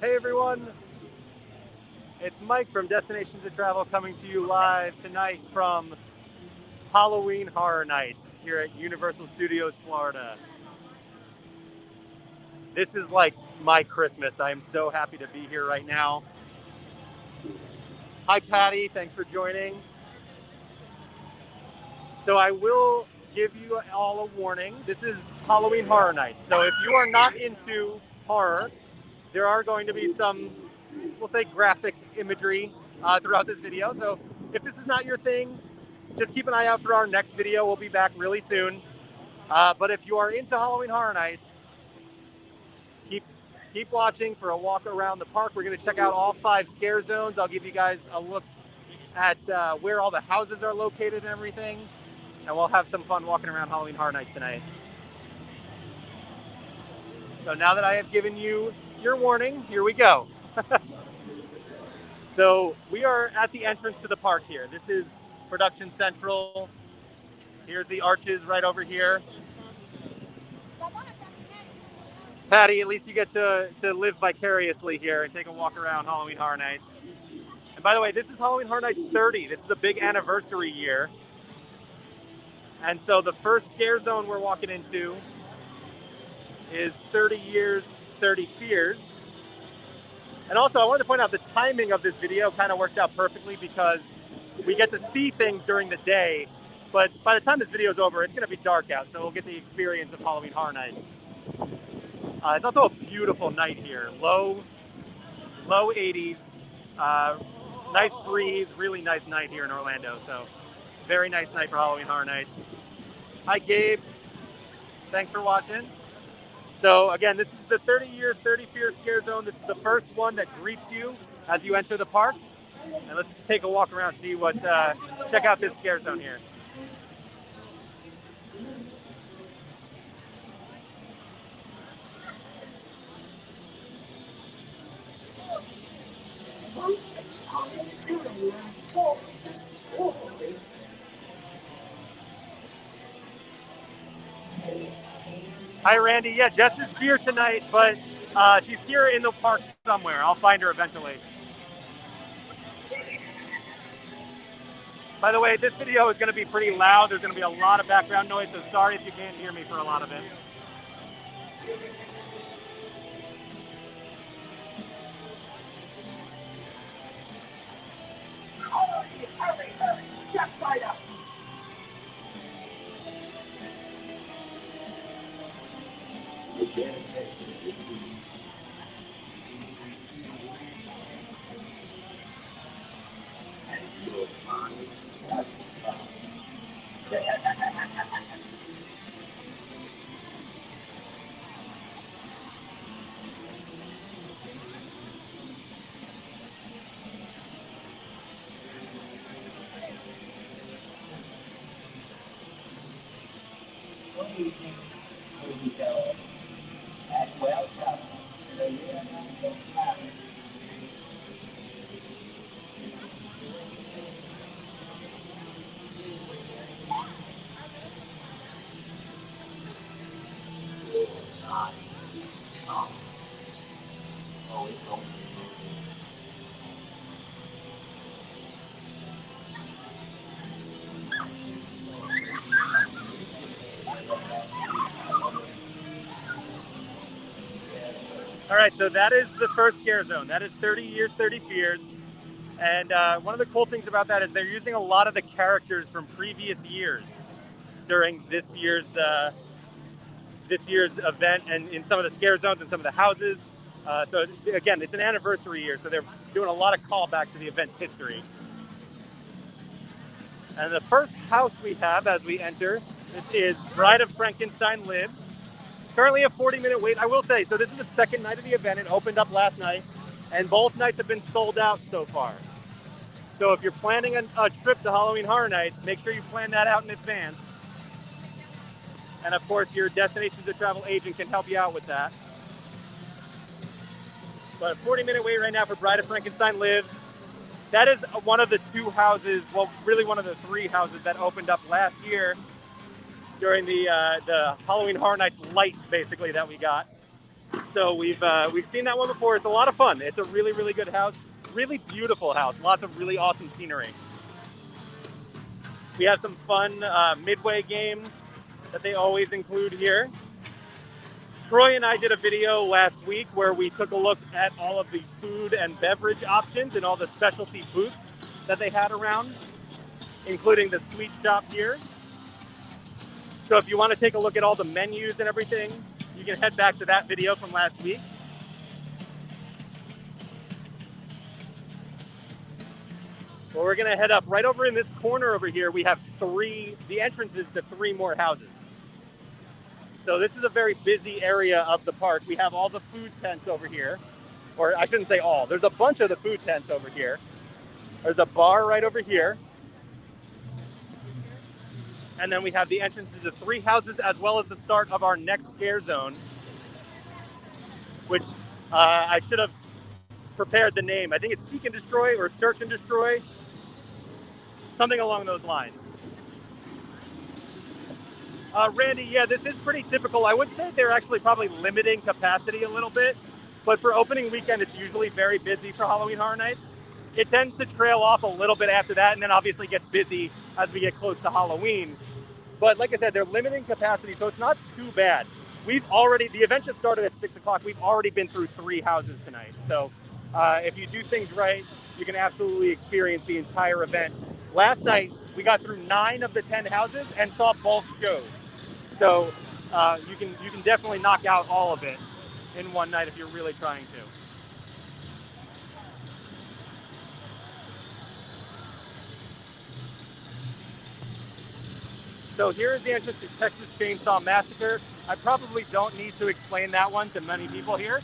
Hey everyone, it's Mike from Destinations of Travel coming to you live tonight from Halloween Horror Nights here at Universal Studios, Florida. This is like my Christmas. I am so happy to be here right now. Hi Patty, thanks for joining. So I will give you all a warning. This is Halloween Horror Nights. So if you are not into horror, there are going to be some, we'll say, graphic imagery throughout this video. So if this is not your thing, just keep an eye out for our next video. We'll be back really soon. But if you are into Halloween Horror Nights, keep watching for a walk around the park. We're going to check out all 5 scare zones. I'll give you guys a look at where all the houses are located and everything. And we'll have some fun walking around Halloween Horror Nights tonight. So now that I have given you your warning, here we go. So we are at the entrance to the park here. This is Production Central. Here's the arches right over here. Patty, at least you get to live vicariously here and take a walk around Halloween Horror Nights. And by the way, this is Halloween Horror Nights 30. This is a big anniversary year. And so the first scare zone we're walking into is 30 years, 30 fears. And also I wanted to point out the timing of this video kind of works out perfectly because we get to see things during the day, but by the time this video is over, it's going to be dark out, so we'll get the experience of Halloween Horror Nights. It's also a beautiful night here. Low 80s, nice breeze, really nice night here in Orlando. So very nice night for Halloween Horror Nights. Hi Gabe, thanks for watching. So again, this is the 30 years, 30 fears scare zone. This is the first one that greets you as you enter the park. And let's take a walk around, see what, check out this scare zone here. Hi, Randy. Yeah, Jess is here tonight, but she's here in the park somewhere. I'll find her eventually. By the way, this video is going to be pretty loud. There's going to be a lot of background noise, so sorry if you can't hear me for a lot of it. Hurry, step right up. All right, so that is the first scare zone. That is 30 years, 30 fears. And one of the cool things about that is they're using a lot of the characters from previous years during this year's event and in some of the scare zones and some of the houses. So again, it's an anniversary year, so they're doing a lot of callbacks to the event's history. And the first house we have as we enter, this is Bride of Frankenstein Lives. Currently a 40-minute wait. I will say, so this is the second night of the event. It opened up last night, and both nights have been sold out so far. So if you're planning a trip to Halloween Horror Nights, make sure you plan that out in advance. And of course, your Destinations of Travel agent can help you out with that. But a 40-minute wait right now for Bride of Frankenstein Lives. That is one of the 2 houses, well, really one of the 3 houses that opened up last year during the Halloween Horror Nights light, basically, that we got. So we've seen that one before. It's a lot of fun. It's a really, really good house. Really beautiful house. Lots of really awesome scenery. We have some fun midway games that they always include here. Troy and I did a video last week where we took a look at all of the food and beverage options and all the specialty booths that they had around, including the sweet shop here. So if you want to take a look at all the menus and everything, you can head back to that video from last week. Well, we're going to head up right over in this corner over here. We have the entrances to 3 more houses. So this is a very busy area of the park. We have all the food tents over here, or I shouldn't say all. There's a bunch of the food tents over here. There's a bar right over here. And then we have the entrances to 3 houses as well as the start of our next scare zone, which I should have prepared the name. I think it's Seek and Destroy or Search and Destroy. Something along those lines. Randy, yeah, this is pretty typical. I would say they're actually probably limiting capacity a little bit, but for opening weekend, it's usually very busy for Halloween Horror Nights. It tends to trail off a little bit after that, and then obviously gets busy as we get close to Halloween. But like I said, they're limiting capacity, so it's not too bad. The event just started at 6 o'clock. We've already been through 3 houses tonight. So if you do things right, you can absolutely experience the entire event. Last night, we got through 9 of the 10 houses and saw both shows. So you can definitely knock out all of it in one night if you're really trying to. So here is the entrance to Texas Chainsaw Massacre. I probably don't need to explain that one to many people here.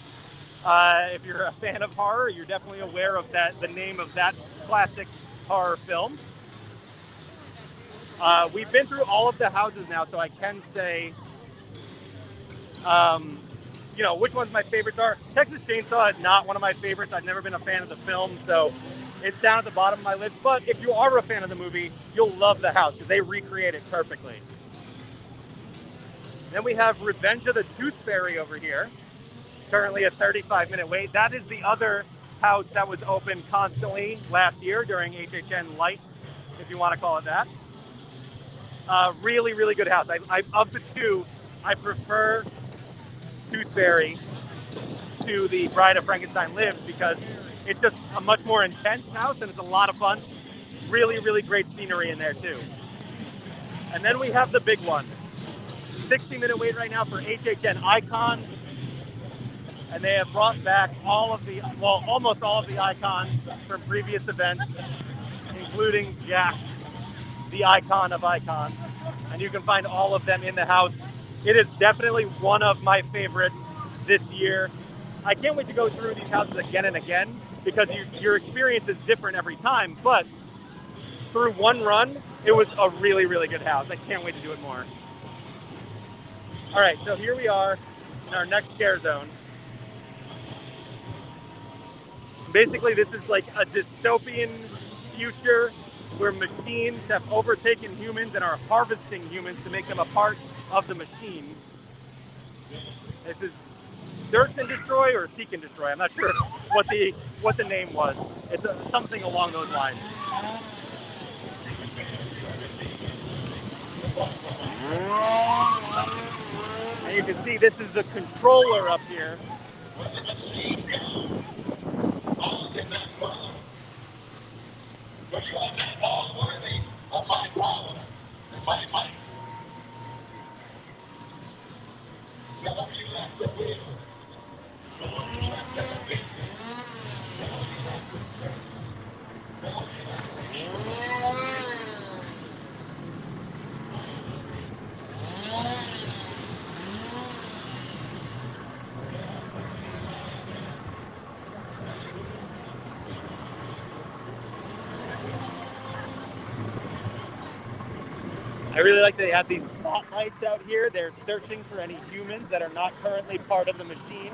If you're a fan of horror, you're definitely aware of the name of that classic horror film. We've been through all of the houses now, so I can say, which ones my favorites are. Texas Chainsaw is not one of my favorites. I've never been a fan of the film, so it's down at the bottom of my list. But if you are a fan of the movie, you'll love the house because they recreate it perfectly. Then we have Revenge of the Tooth Fairy over here. Currently a 35-minute wait. That is the other house that was open constantly last year during HHN Light, if you want to call it that. Really, really good house. Of the 2, I prefer Tooth Fairy to the Bride of Frankenstein Lives because it's just a much more intense house and it's a lot of fun. Really, really great scenery in there too. And then we have the big one. 60-minute wait right now for Hhn Icons. And they have brought back almost all of the icons from previous events, including Jack, the icon of icons. And you can find all of them in the house. It is definitely one of my favorites this year. I can't wait to go through these houses again and again because your experience is different every time. But through one run, it was a really, really good house. I can't wait to do it more. All right, so here we are in our next scare zone. Basically, this is like a dystopian future where machines have overtaken humans and are harvesting humans to make them a part of the machine. This is Search and Destroy or Seek and Destroy. I'm not sure what the name was. It's something along those lines. And you can see this is the controller up here. I really like that they have these spotlights out here. They're searching for any humans that are not currently part of the machine.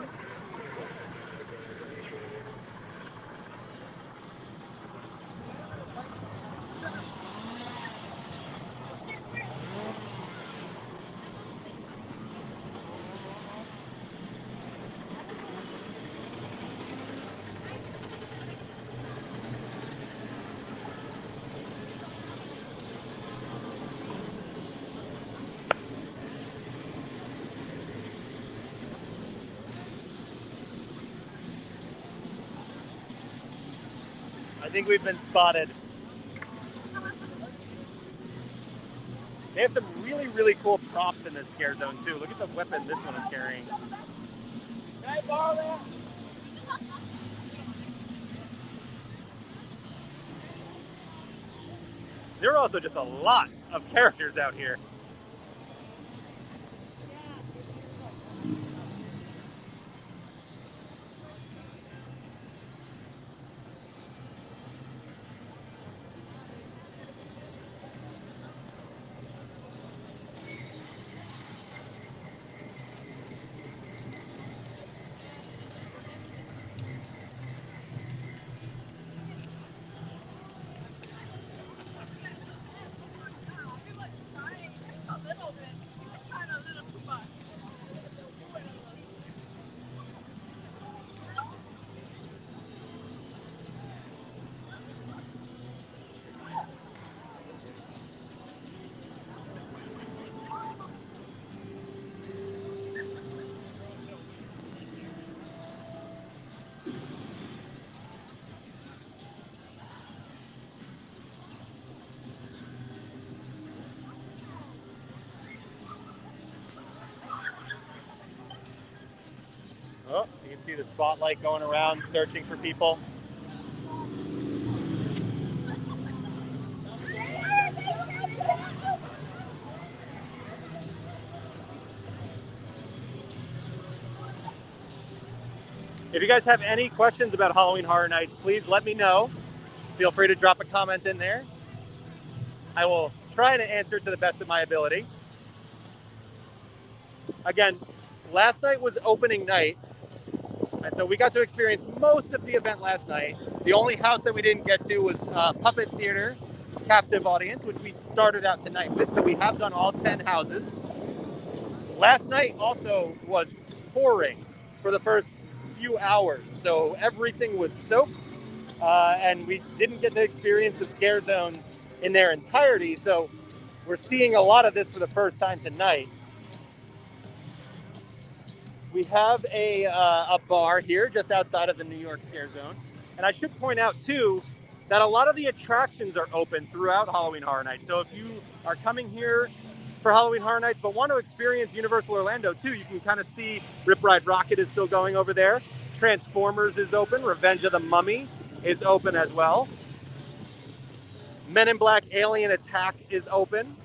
I think we've been spotted. They have some really, really cool props in this scare zone too. Look at the weapon this one is carrying. Can I borrow that? There are also just a lot of characters out here. Oh, you can see the spotlight going around, searching for people. If you guys have any questions about Halloween Horror Nights, please let me know. Feel free to drop a comment in there. I will try to answer to the best of my ability. Again, last night was opening night, and so we got to experience most of the event last night. The only house that we didn't get to was Puppet Theater, captive audience, which we started out tonight with, so we have done all 10 houses. Last night also was pouring for the first few hours, so everything was soaked, and we didn't get to experience the scare zones in their entirety, so we're seeing a lot of this for the first time tonight. We have a bar here just outside of the New York Scare Zone. And I should point out, too, that a lot of the attractions are open throughout Halloween Horror Nights. So if you are coming here for Halloween Horror Nights but want to experience Universal Orlando, too, you can kind of see Rip Ride Rockit is still going over there. Transformers is open. Revenge of the Mummy is open as well. Men in Black Alien Attack is open.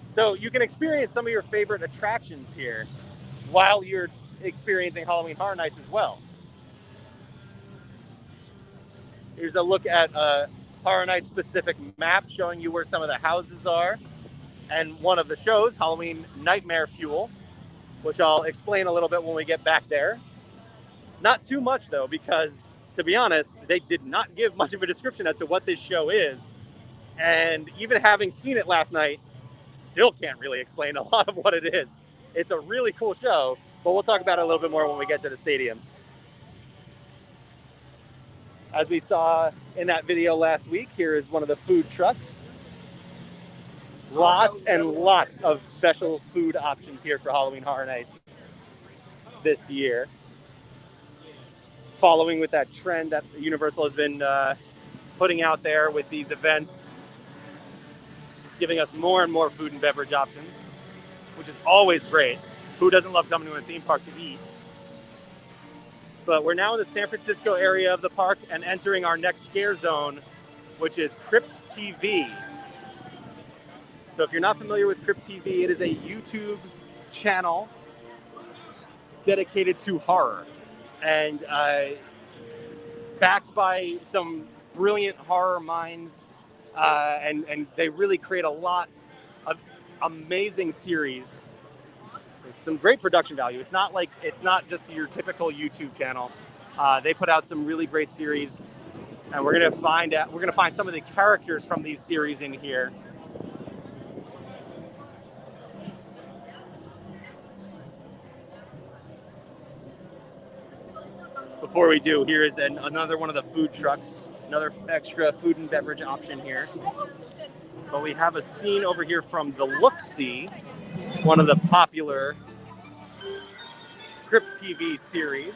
So you can experience some of your favorite attractions here while you're experiencing Halloween Horror Nights as well. Here's a look at a Horror Nights specific map showing you where some of the houses are. And one of the shows, Halloween Nightmare Fuel, which I'll explain a little bit when we get back there. Not too much though, because to be honest, they did not give much of a description as to what this show is. And even having seen it last night, still can't really explain a lot of what it is. It's a really cool show, but we'll talk about it a little bit more when we get to the stadium. As we saw in that video last week, here is one of the food trucks. Lots and lots of special food options here for Halloween Horror Nights this year. Following with that trend that Universal has been putting out there with these events, giving us more and more food and beverage options, which is always great. Who doesn't love coming to a theme park to eat? But we're now in the San Francisco area of the park and entering our next scare zone, which is Crypt TV. So if you're not familiar with Crypt TV, it is a YouTube channel dedicated to horror and backed by some brilliant horror minds. And they really create a lot of amazing series with some great production value. It's not just your typical YouTube channel. They put out some really great series, and we're gonna find some of the characters from these series in here. Before we do, here is another one of the food trucks. Another extra food and beverage option here. But we have a scene over here from the Look-See, one of the popular Crypt TV series.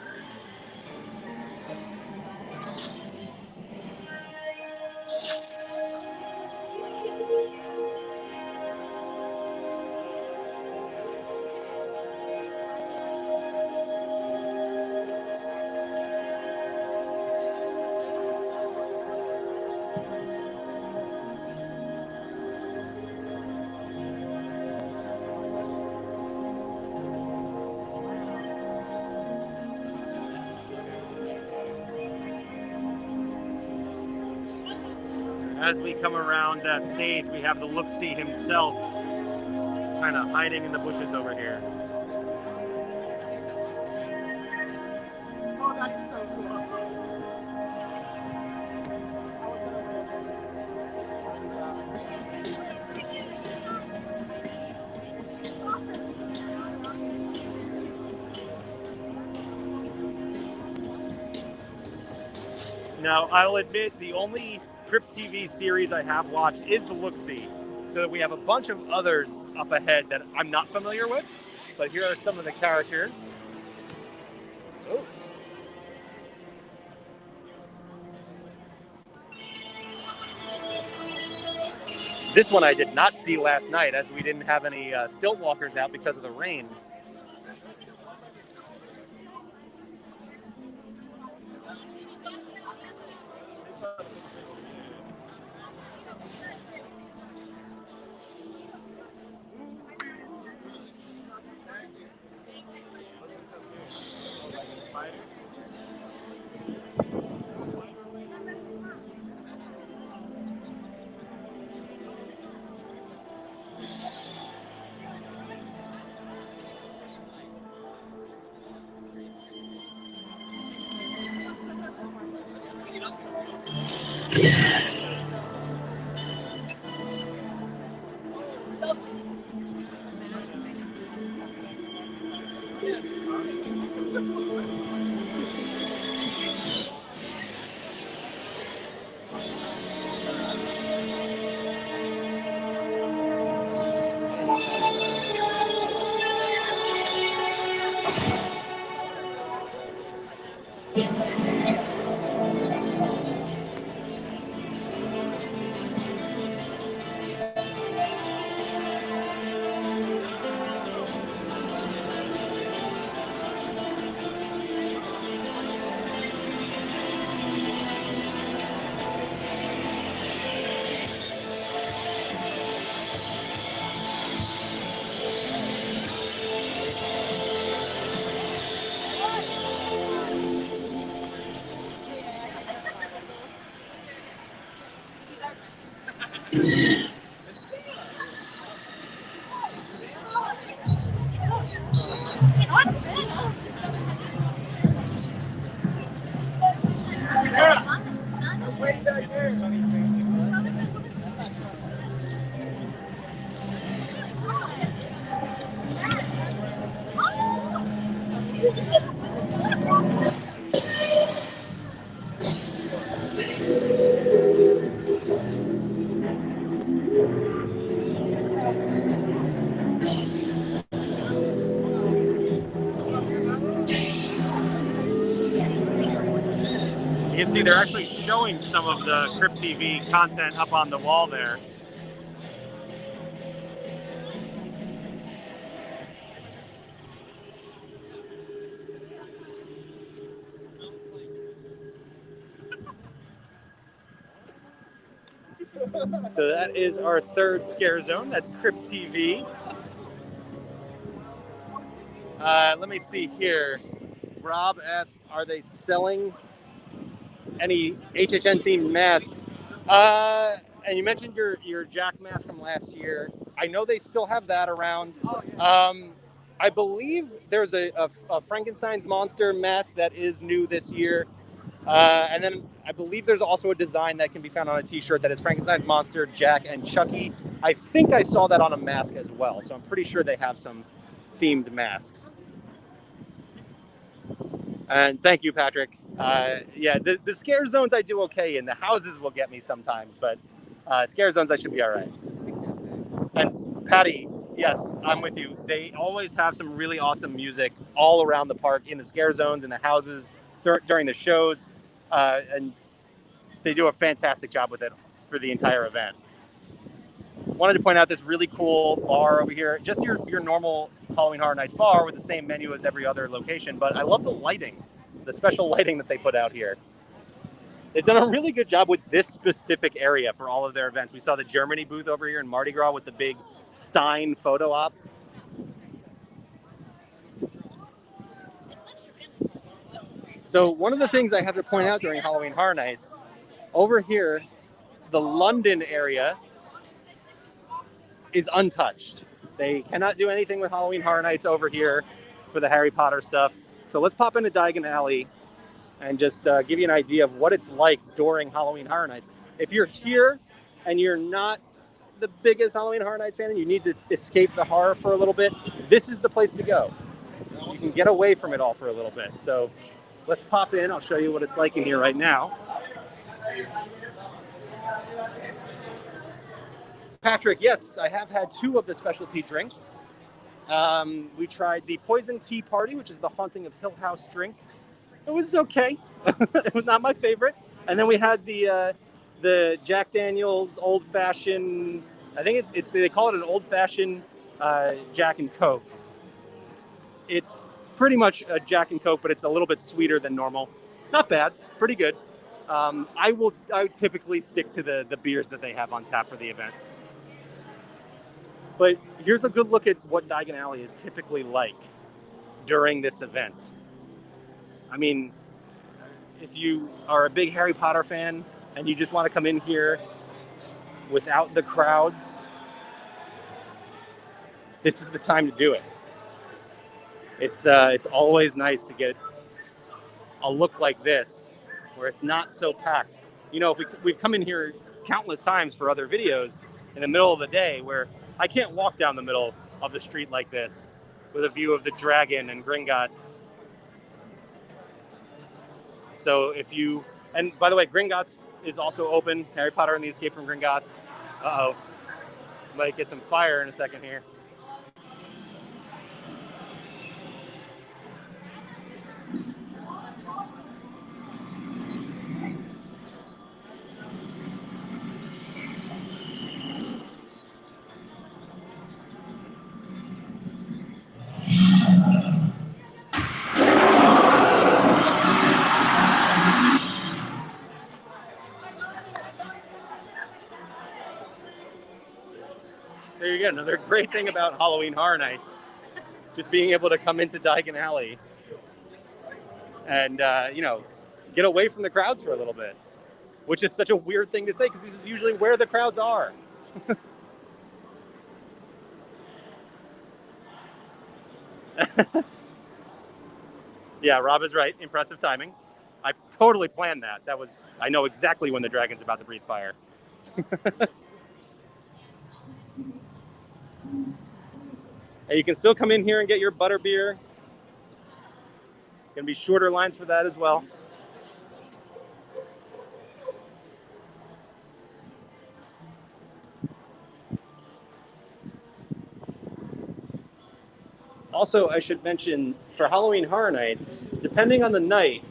as we come around that stage, we have the look-see himself kind of hiding in the bushes over here. Oh, that is so cool. Now, I'll admit the only Crypt TV series I have watched is the look-see. So we have a bunch of others up ahead that I'm not familiar with, but here are some of the characters. Oh. This one I did not see last night, as we didn't have any stilt walkers out because of the rain. You can see they're actually showing some of the Crypt TV content up on the wall there. So that is our third scare zone. That's Crypt TV. Let me see here. Rob asked, are they selling any HHN themed masks? And you mentioned your Jack mask from last year. I know they still have that around. I believe there's a Frankenstein's monster mask that is new this year. And then I believe there's also a design that can be found on a t-shirt that is Frankenstein's monster, Jack, and Chucky. I think I saw that on a mask as well. So I'm pretty sure they have some themed masks. And thank you, Patrick. Yeah, the scare zones I do okay in. The houses will get me sometimes, but scare zones I should be all right. And Patty, yes, I'm with you. They always have some really awesome music all around the park, in the scare zones, in the houses, during the shows, and they do a fantastic job with it for the entire event. Wanted to point out this really cool bar over here. Just your normal Halloween Horror Nights bar with the same menu as every other location, but I love the lighting, the special lighting that they put out here. They've done a really good job with this specific area for all of their events. We saw the Germany booth over here in Mardi Gras with the big Stein photo op. So one of the things I have to point out during Halloween Horror Nights, over here, the London area is untouched. They cannot do anything with Halloween Horror Nights over here for the Harry Potter stuff. So let's pop into Diagon Alley and just give you an idea of what it's like during Halloween Horror Nights. If you're here and you're not the biggest Halloween Horror Nights fan and you need to escape the horror for a little bit, this is the place to go. You can get away from it all for a little bit. So let's pop in. I'll show you what it's like in here right now. Patrick, yes, I have had 2 of the specialty drinks. We tried the Poison Tea Party, which is the Haunting of Hill House drink. It was okay. It was not my favorite. And then we had the Jack Daniel's Old Fashioned. I think they call it an Old Fashioned Jack and Coke. It's pretty much a Jack and Coke, but it's a little bit sweeter than normal. Not bad. Pretty good. I would typically stick to the beers that they have on tap for the event. But here's a good look at what Diagon Alley is typically like during this event. I mean, if you are a big Harry Potter fan and you just want to come in here without the crowds, this is the time to do it. It's always nice to get a look like this, where it's not so packed. You know, we've come in here countless times for other videos in the middle of the day where I can't walk down the middle of the street like this with a view of the dragon and Gringotts. So and by the way, Gringotts is also open. Harry Potter and the Escape from Gringotts. Uh-oh. Might get some fire in a second here. There you go. Another great thing about Halloween Horror Nights, just being able to come into Diagon Alley and, get away from the crowds for a little bit, which is such a weird thing to say because this is usually where the crowds are. Yeah, Rob is right. Impressive timing. I totally planned that. I know exactly when the dragon's about to breathe fire. And you can still come in here and get your butterbeer. Gonna be shorter lines for that as well. Also, I should mention, for Halloween Horror Nights, depending on the night,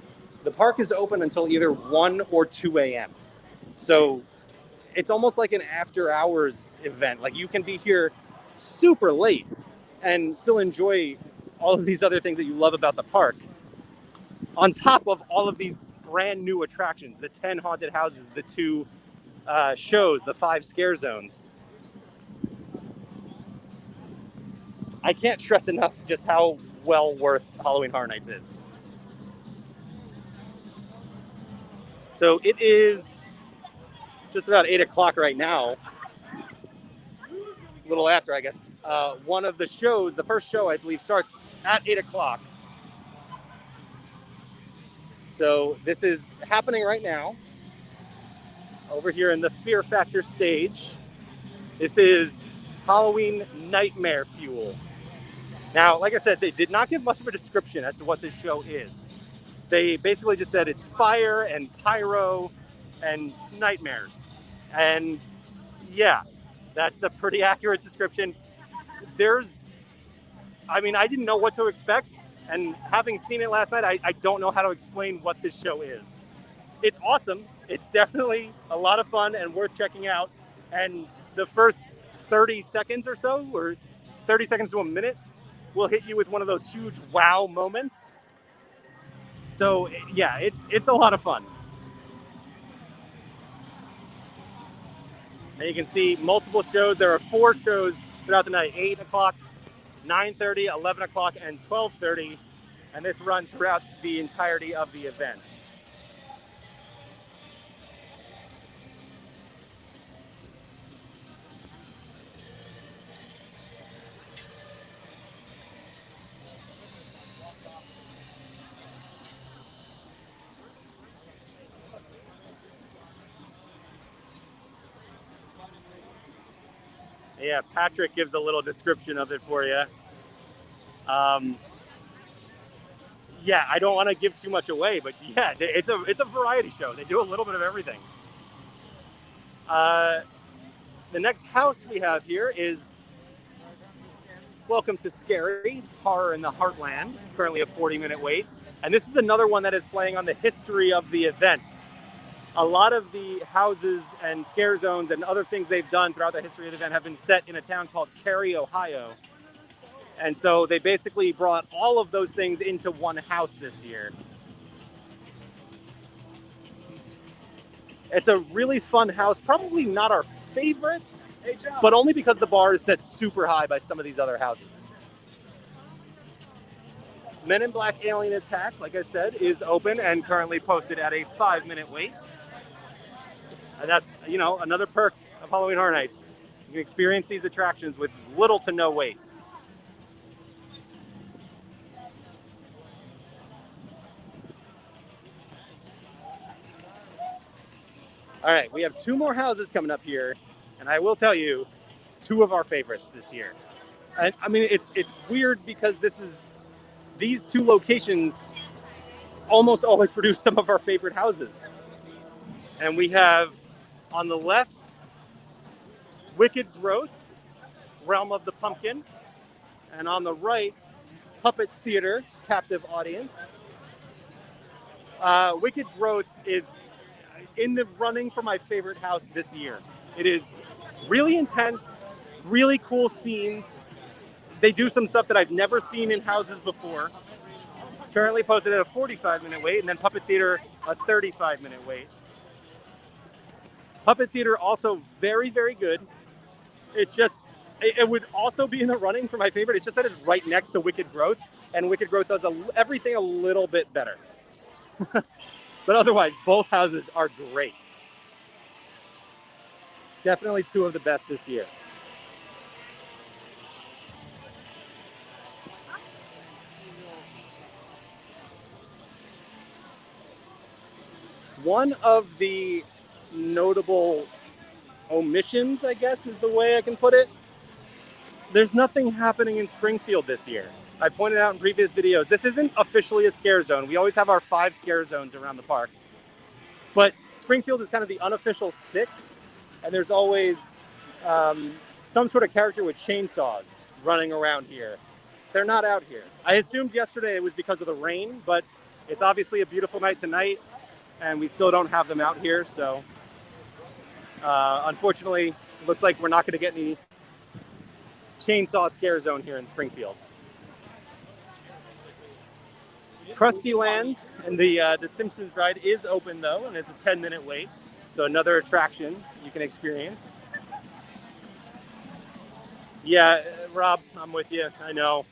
the park is open until either 1 or 2 a.m. So it's almost like an after-hours event. Like, you can be here super late and still enjoy all of these other things that you love about the park, on top of all of these brand new attractions, the 10 haunted houses, the 2 shows, the 5 scare zones. I can't stress enough just how well worth Halloween Horror Nights is. So it is just about 8 o'clock right now. A little after, I guess. One of the shows, the first show, I believe, starts at 8 o'clock. So this is happening right now over here in the Fear Factor stage. This is Halloween Nightmare Fuel. Now, like I said, they did not give much of a description as to what this show is. They basically just said it's fire and pyro and nightmares. And yeah, that's a pretty accurate description. I didn't know what to expect. And having seen it last night, I don't know how to explain what this show is. It's awesome. It's definitely a lot of fun and worth checking out. And the first 30 seconds or so, or 30 seconds to a minute, will hit you with one of those huge wow moments. So yeah, it's a lot of fun. And you can see multiple shows. There are 4 shows throughout the night: 8 o'clock, 9:30, 11 o'clock, and 12:30. And this runs throughout the entirety of the event. Yeah, Patrick gives a little description of it for you. Yeah, I don't want to give too much away, but yeah, it's a variety show. They do a little bit of everything. The next house we have here is Welcome to Scary, Horror in the Heartland, currently a 40-minute wait. And this is another one that is playing on the history of the event. A lot of the houses and scare zones and other things they've done throughout the history of the event have been set in a town called Cary, Ohio. And so they basically brought all of those things into one house this year. It's a really fun house, probably not our favorite, but only because the bar is set super high by some of these other houses. Men in Black Alien Attack, like I said, is open and currently posted at a 5-minute wait. And that's, you know, another perk of Halloween Horror Nights. You can experience these attractions with little to no wait. All right, we have 2 more houses coming up here, and I will tell you, 2 of our favorites this year. And I mean, it's weird because these 2 locations almost always produce some of our favorite houses. And we have on the left, Wicked Growth, Realm of the Pumpkin, and on the right, Puppet Theater, Captive Audience. Wicked Growth is in the running for my favorite house this year. It is really intense, really cool scenes. They do some stuff that I've never seen in houses before. It's currently posted at a 45-minute wait, and then Puppet Theater, a 35-minute wait. Puppet Theater also very, very good. It's just, it would also be in the running for my favorite. It's just that it's right next to Wicked Growth, and Wicked Growth does everything a little bit better. But otherwise, both houses are great. Definitely 2 of the best this year. One of the notable omissions, I guess, is the way I can put it. There's nothing happening in Springfield this year. I pointed out in previous videos, this isn't officially a scare zone. We always have our 5 scare zones around the park. But Springfield is kind of the unofficial 6th, and there's always some sort of character with chainsaws running around here. They're not out here. I assumed yesterday it was because of the rain, but it's obviously a beautiful night tonight, and we still don't have them out here, so unfortunately, it looks like we're not going to get any chainsaw scare zone here in Springfield. Krusty Land and the Simpsons ride is open though, and it's a 10-minute wait. So another attraction you can experience. Yeah, Rob, I'm with you. I know.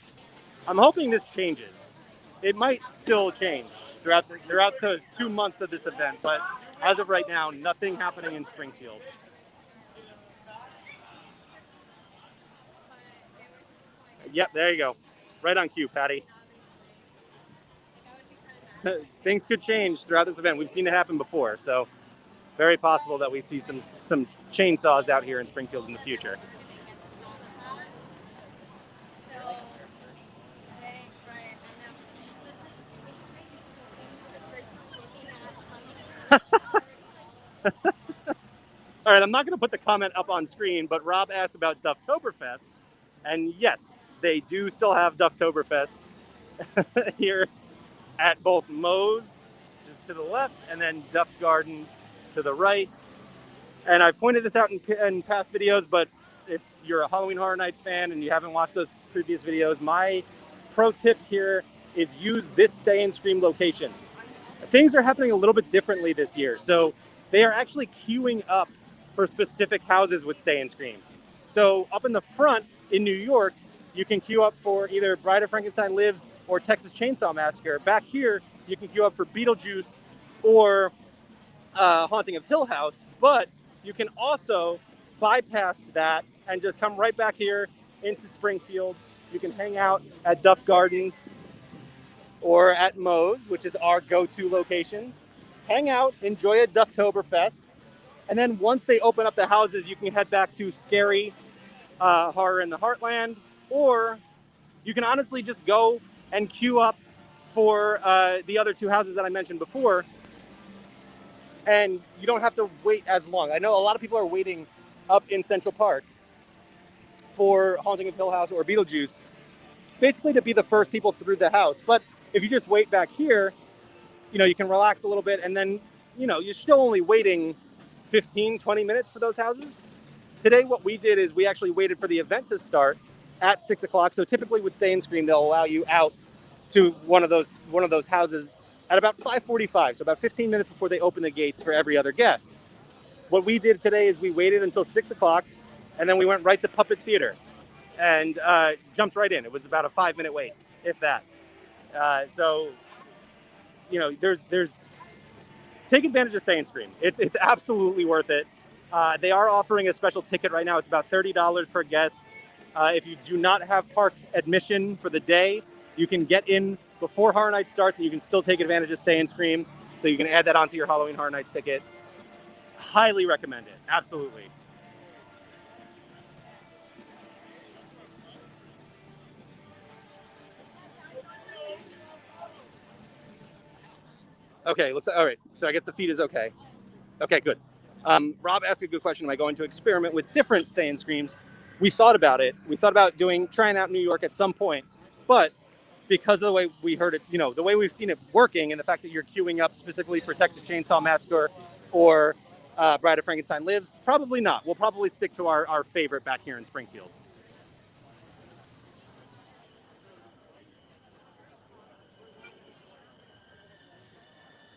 I'm hoping this changes. It might still change throughout the 2 months of this event, but as of right now, nothing happening in Springfield. Yep, there you go. Right on cue, Patty. Things could change throughout this event. We've seen it happen before, so very possible that we see some chainsaws out here in Springfield in the future. All right, I'm not going to put the comment up on screen, but Rob asked about Dufftoberfest, and yes, they do still have Dufftoberfest here at both Moe's, just to the left, and then Duff Gardens to the right. And I've pointed this out in past videos, but if you're a Halloween Horror Nights fan and you haven't watched those previous videos, my pro tip here is use this Stay and Scream location. Things are happening a little bit differently this year, so they are actually queuing up for specific houses with Stay and Scream. So up in the front in New York, you can queue up for either Bride of Frankenstein Lives or Texas Chainsaw Massacre. Back here, you can queue up for Beetlejuice or Haunting of Hill House, but you can also bypass that and just come right back here into Springfield. You can hang out at Duff Gardens or at Moe's, which is our go-to location. Hang out, enjoy a Dufftoberfest, and then once they open up the houses, you can head back to Scary horror in the Heartland, or you can honestly just go and queue up for the other two houses that I mentioned before, and you don't have to wait as long. I know a lot of people are waiting up in Central Park for Haunting of Hill House or Beetlejuice, basically to be the first people through the house. But if you just wait back here, you can relax a little bit, and then, you're still only waiting 15, 20 minutes for those houses. Today, what we did is we actually waited for the event to start at 6 o'clock. So typically with Stay and Scream, they'll allow you out to one of those houses at about 5:45, so about 15 minutes before they open the gates for every other guest. What we did today is we waited until 6 o'clock, and then we went right to Puppet Theater and jumped right in. It was about a 5-minute wait, if that. So, there's take advantage of Stay and Scream. It's absolutely worth it. They are offering a special ticket right now. It's about $30 per guest. If you do not have park admission for the day, you can get in before Horror Nights starts, and you can still take advantage of Stay and Scream. So you can add that onto your Halloween Horror Nights ticket. Highly recommend it. Absolutely. Okay, all right. So I guess the feed is okay. Okay, good. Rob asked a good question. Am I going to experiment with different Stay and Screams? We thought about it. We thought about trying out New York at some point, but because of the way we heard it, the way we've seen it working, and the fact that you're queuing up specifically for Texas Chainsaw Massacre or Bride of Frankenstein Lives, probably not. We'll probably stick to our favorite back here in Springfield.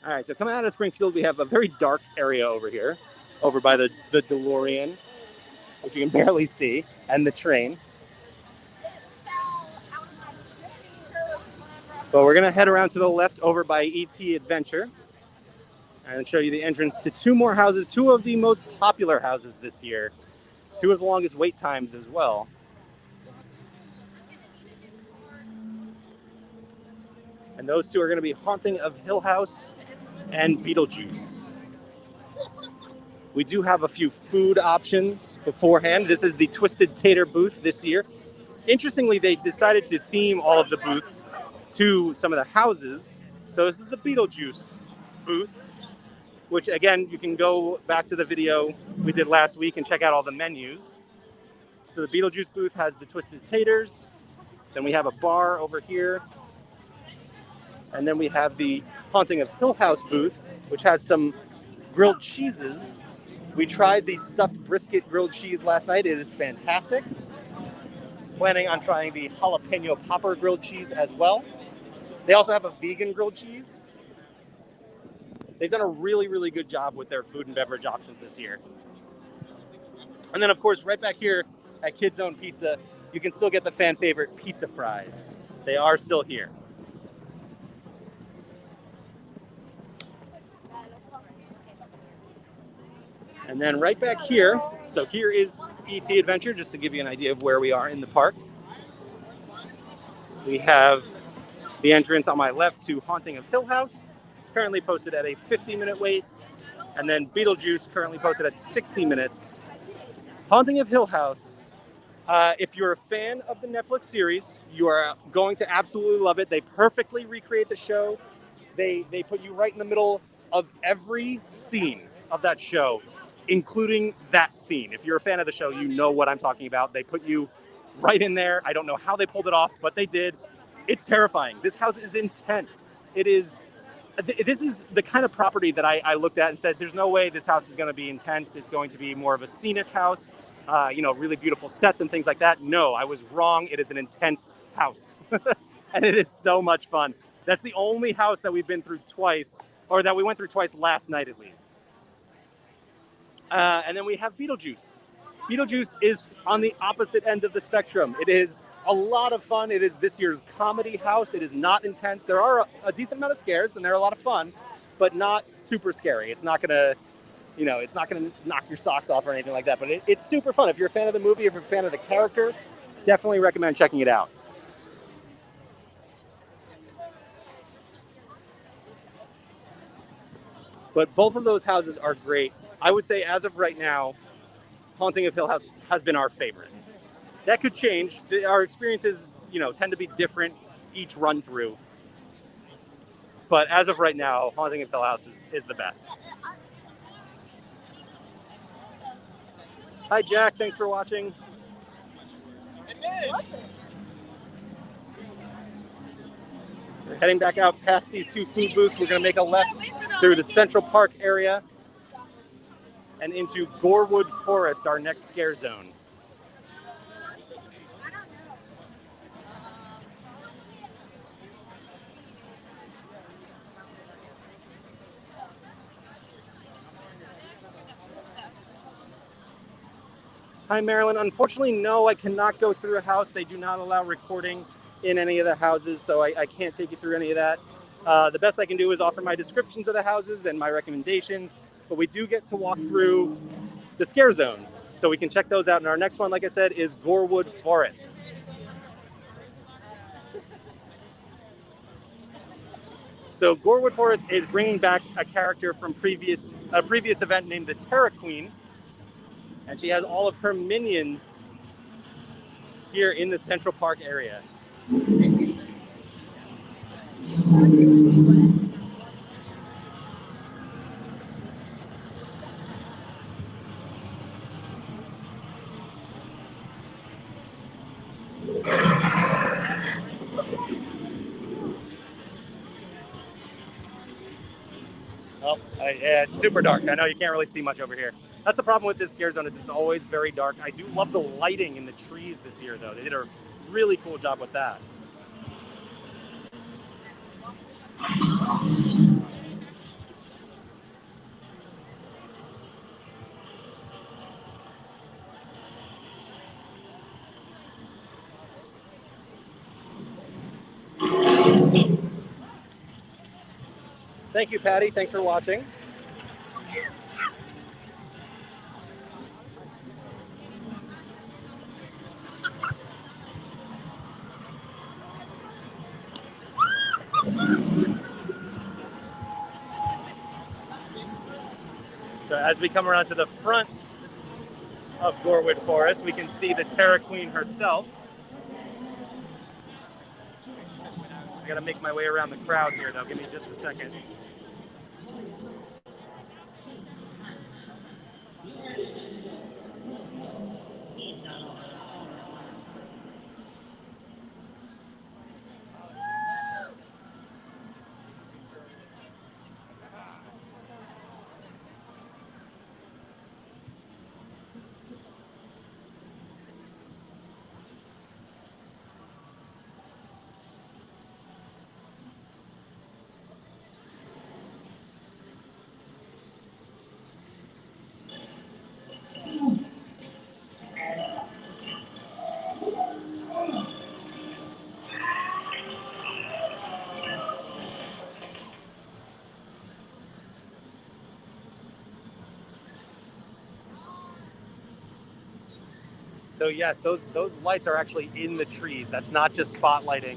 All right, so coming out of Springfield, we have a very dark area over here, over by the DeLorean, which you can barely see, and the train. But we're going to head around to the left over by E.T. Adventure and show you the entrance to two more houses, two of the most popular houses this year, two of the longest wait times as well. And those two are going to be Haunting of Hill House and Beetlejuice. We do have a few food options beforehand. This is the Twisted Tater booth this year. Interestingly, they decided to theme all of the booths to some of the houses. So this is the Beetlejuice booth, which again, you can go back to the video we did last week and check out all the menus. So the Beetlejuice booth has the Twisted Taters. Then we have a bar over here. And then we have the Haunting of Hill House booth, which has some grilled cheeses. We tried the stuffed brisket grilled cheese last night. It is fantastic. Planning on trying the jalapeno popper grilled cheese as well. They also have a vegan grilled cheese. They've done a really, really good job with their food and beverage options this year. And then, of course, right back here at Kids Own Pizza, you can still get the fan favorite pizza fries. They are still here. And then right back here, so here is E.T. Adventure, just to give you an idea of where we are in the park. We have the entrance on my left to Haunting of Hill House, currently posted at a 50-minute wait. And then Beetlejuice, currently posted at 60 minutes. Haunting of Hill House, if you're a fan of the Netflix series, you are going to absolutely love it. They perfectly recreate the show. They put you right in the middle of every scene of that show, including that scene. If you're a fan of the show, you know what I'm talking about. They put you right in there. I don't know how they pulled it off, but they did. It's terrifying. This house is intense. This is the kind of property that I looked at and said, there's no way this house is going to be intense. It's going to be more of a scenic house, really beautiful sets and things like that. No, I was wrong. It is an intense house. And it is so much fun. That's the only house that we've been through twice, or that we went through twice last night at least. And then we have Beetlejuice. Beetlejuice is on the opposite end of the spectrum. It is a lot of fun. It is this year's comedy house. It is not intense. There are a decent amount of scares, and they're a lot of fun, but not super scary. It's not gonna, it's not gonna knock your socks off or anything like that. But it's super fun. If you're a fan of the movie, if you're a fan of the character, definitely recommend checking it out. But both of those houses are great. I would say as of right now, Haunting of Hill House has been our favorite. That could change. Our experiences, you know, tend to be different each run through. But as of right now, Haunting in Hill House is the best. Hi, Jack. Thanks for watching. We're heading back out past these two food booths. We're going to make a left through the Central Park area and into Gorewood Forest, our next scare zone. Hi, Marilyn. Unfortunately, no, I cannot go through a house. They do not allow recording in any of the houses, so I can't take you through any of that. The best I can do is offer my descriptions of the houses and my recommendations, but we do get to walk through the scare zones, so we can check those out. And our next one, like I said, is Gorewood Forest. So Gorewood Forest is bringing back a character from a previous event named the Terror Queen. And she has all of her minions here in the Central Park area. Oh, yeah, it's super dark. I know you can't really see much over here. That's the problem with this scare zone, is it's always very dark. I do love the lighting in the trees this year, though. They did a really cool job with that. Thank you, Patty. Thanks for watching. So as we come around to the front of Gorewood Forest, we can see the Terror Queen herself. I gotta make my way around the crowd here, though. Give me just a second. So yes, those lights are actually in the trees. That's not just spotlighting.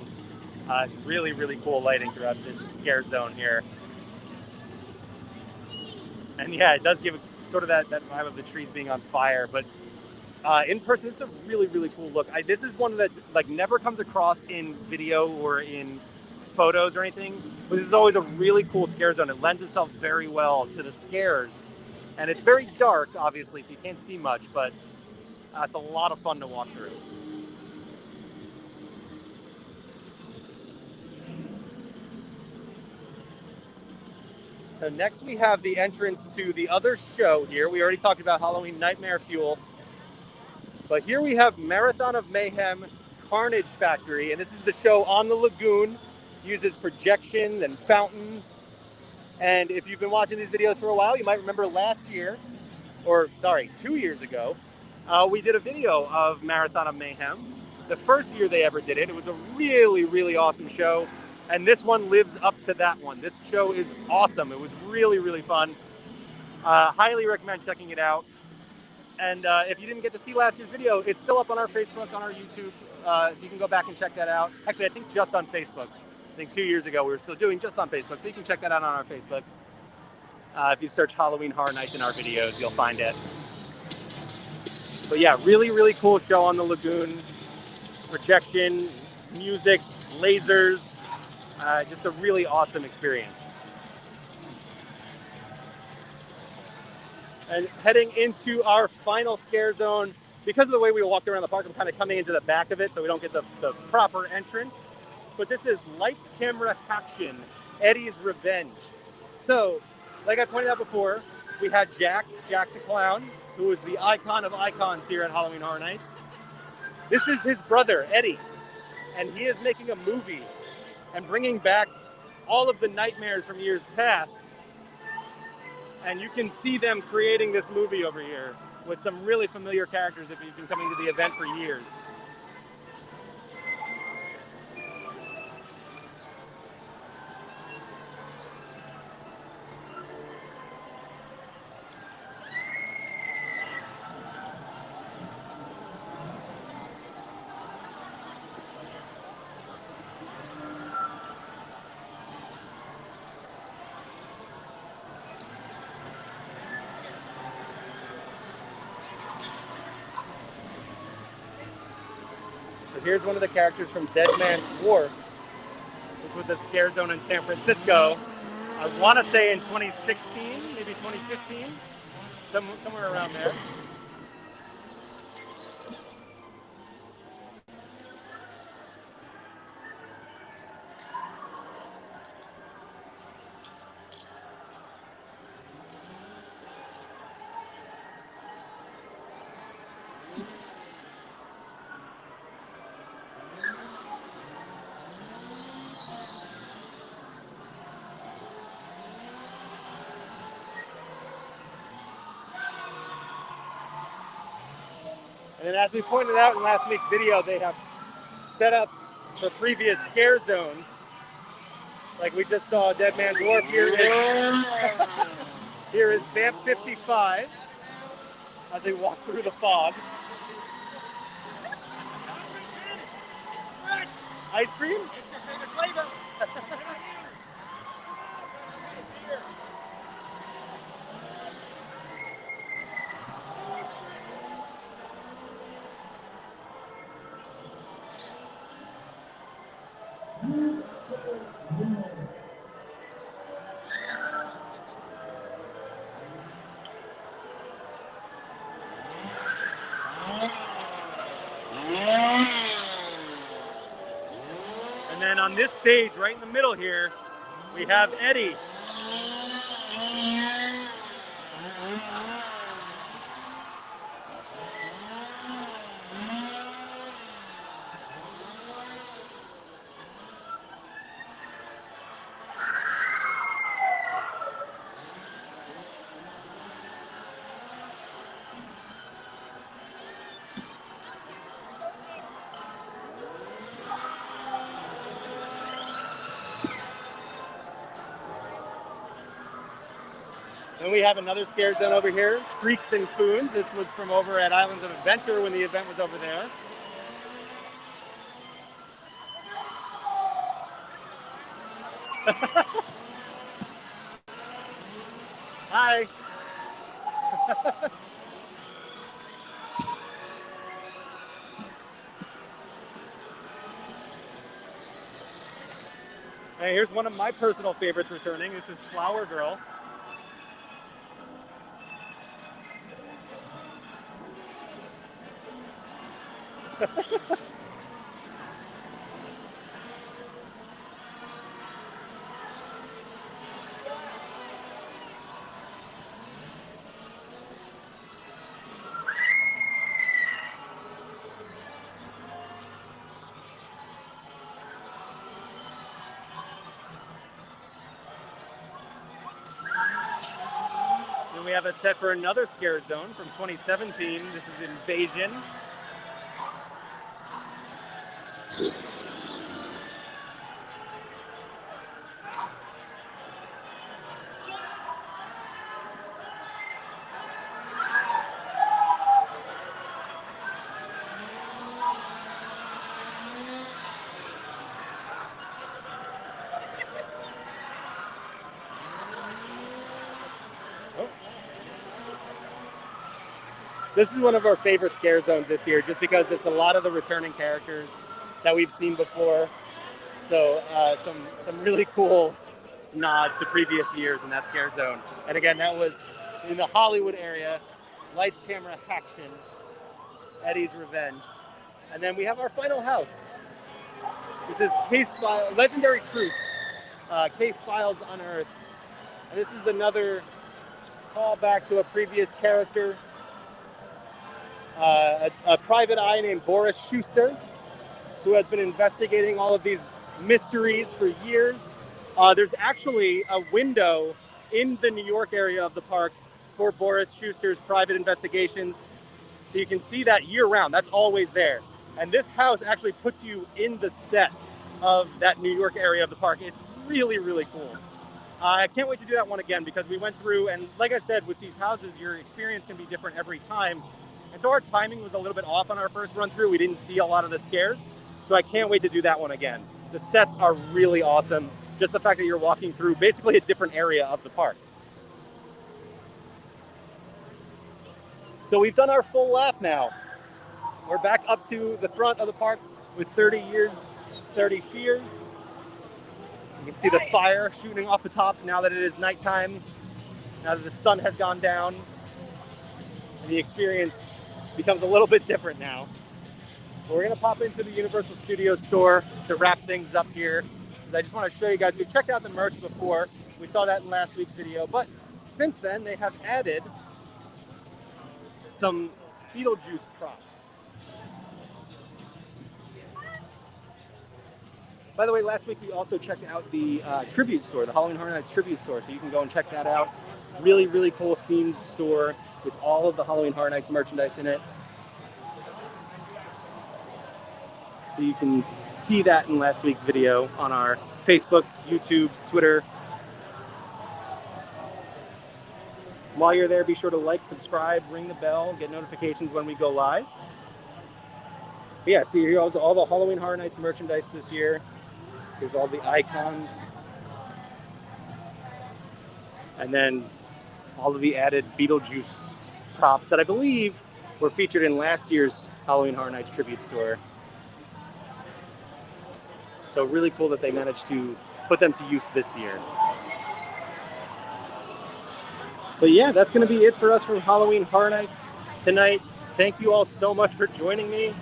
It's really, really cool lighting throughout this scare zone here. And yeah, it does give sort of that vibe of the trees being on fire. But in person, this is a really, really cool look. This is one that like never comes across in video or in photos or anything. But this is always a really cool scare zone. It lends itself very well to the scares. And it's very dark, obviously, so you can't see much, but it's a lot of fun to walk through. So next we have the entrance to the other show here. We already talked about Halloween Nightmare Fuel. But here we have Marathon of Mayhem Carnage Factory. And this is the show on the lagoon. Uses projections and fountains. And if you've been watching these videos for a while, you might remember last year, or sorry, 2 years ago, we did a video of Marathon of Mayhem. The first year they ever did it. It was a really, really awesome show. And this one lives up to that one. This show is awesome. It was really, really fun. Highly recommend checking it out. And if you didn't get to see last year's video, it's still up on our Facebook, on our YouTube. So you can go back and check that out. Actually, I think just on Facebook. I think 2 years ago we were still doing just on Facebook. So you can check that out on our Facebook. If you search Halloween Horror Nights in our videos, you'll find it. But yeah, really, really cool show on the lagoon. Projection, music, lasers, just a really awesome experience. And heading into our final scare zone, because of the way we walked around the park, I'm kind of coming into the back of it so we don't get the proper entrance. But this is Lights, Camera, Action, Eddie's Revenge. So, like I pointed out before, we had Jack the Clown, who is the icon of icons here at Halloween Horror Nights. This is his brother, Eddie, and he is making a movie and bringing back all of the nightmares from years past. And you can see them creating this movie over here with some really familiar characters if you've been coming to the event for years. So here's one of the characters from Dead Man's Wharf, which was a scare zone in San Francisco. I want to say in 2016, maybe 2015, somewhere around there. And then as we pointed out in last week's video, they have setups for previous scare zones. Like we just saw Dead Man's Wharf. Here is Vamp 55 as they walk through the fog. Ice cream? It's your favorite flavor. And then on this stage, right in the middle here, we have Eddie. Then we have another scare zone over here, Shrieks and Foons. This was from over at Islands of Adventure when the event was over there. Hi. Hey, here's one of my personal favorites returning. This is Flower Girl. Then we have a set for another scare zone from 2017. This is Invasion. This is one of our favorite scare zones this year, just because it's a lot of the returning characters that we've seen before. So some really cool nods to previous years in that scare zone. And again, that was in the Hollywood area. Lights, camera, action. Eddie's Revenge. And then we have our final house. This is Case File, Legendary Truth, Case Files Unearthed. And this is another callback to a previous character, a private eye named Boris Schuster, who has been investigating all of these mysteries for years. There's actually a window in the New York area of the park for Boris Schuster's private investigations. So you can see that year round, that's always there. And this house actually puts you in the set of that New York area of the park. It's really, really cool. I can't wait to do that one again because we went through, and like I said, with these houses, your experience can be different every time. And so our timing was a little bit off on our first run through. We didn't see a lot of the scares. So I can't wait to do that one again. The sets are really awesome. Just the fact that you're walking through basically a different area of the park. So we've done our full lap now. We're back up to the front of the park with 30 years, 30 fears. You can see the fire shooting off the top now that it is nighttime, now that the sun has gone down. And the experience becomes a little bit different now. But we're gonna pop into the Universal Studios store to wrap things up here. Because I just wanna show you guys, we've checked out the merch before. We saw that in last week's video, but since then they have added some Beetlejuice props. By the way, last week we also checked out the tribute store, the Halloween Horror Nights tribute store, so you can go and check that out. Really, really cool themed store with all of the Halloween Horror Nights merchandise in it. So you can see that in last week's video on our Facebook, YouTube, Twitter. While you're there, be sure to like, subscribe, ring the bell, get notifications when we go live. But yeah, see here all the Halloween Horror Nights merchandise this year. Here's all the icons. And then all of the added Beetlejuice props that I believe were featured in last year's Halloween Horror Nights tribute store. So really cool that they managed to put them to use this year. But yeah, that's going to be it for us from Halloween Horror Nights tonight. Thank you all so much for joining me.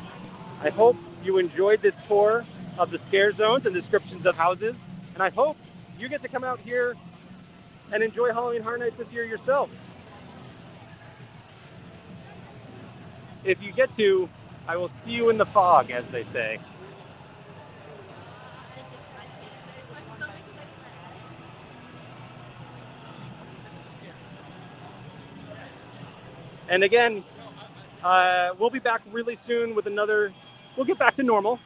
I hope you enjoyed this tour of the scare zones and descriptions of houses. And I hope you get to come out here and enjoy Halloween Horror Nights this year yourself. If you get to, I will see you in the fog, as they say. And again, we'll be back really soon with another, we'll get back to normal.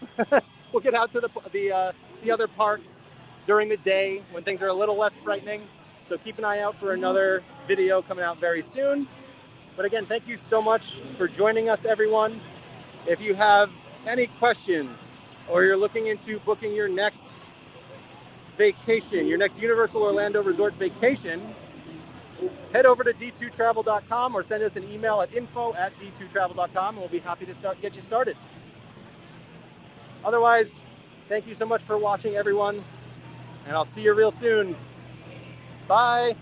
We'll get out to the other parks during the day when things are a little less frightening. So keep an eye out for another video coming out very soon. But again, thank you so much for joining us, everyone. If you have any questions or you're looking into booking your next vacation, your next Universal Orlando Resort vacation, head over to d2travel.com or send us an email at info@d2travel.com and we'll be happy to get you started. Otherwise, thank you so much for watching, everyone, and I'll see you real soon. Bye.